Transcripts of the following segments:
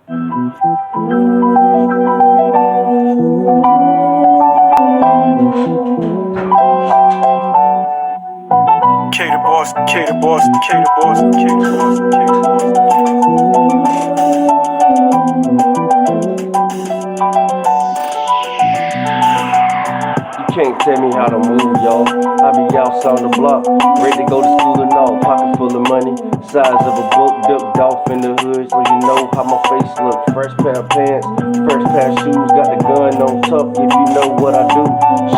K the boss, K the boss, K the boss, K the boss, K the boss. You can't tell me how to move, y'all. I be outside the block, ready to go to school and all. Pocket full of money, size of a book, ducked off in the hood, so you know how my face look. Fresh pair of pants, fresh pair of shoes, got the gun on top. If you know what I do,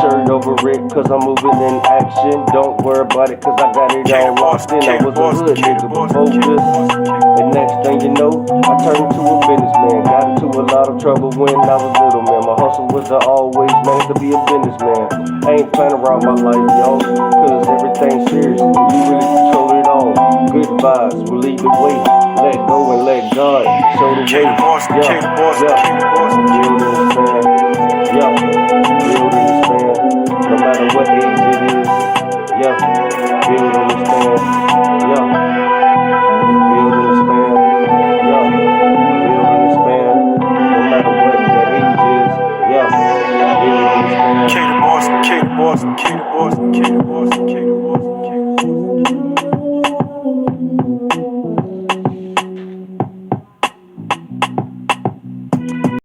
shirt over it, cause I'm moving in action. Don't worry about it, cause I got it all locked in. I was a hood nigga before this, and next thing you know, I turned to a businessman. Got into a lot of trouble when I was little, man. My hustle was to always manage to be a businessman. I ain't playing around my life, y'all, cause everything's serious. You really control it all. Good vibes will lead the way. Let go and let God show the way. K the boss, K the boss, K the boss. Real to this man. Yo, real to this man. No matter what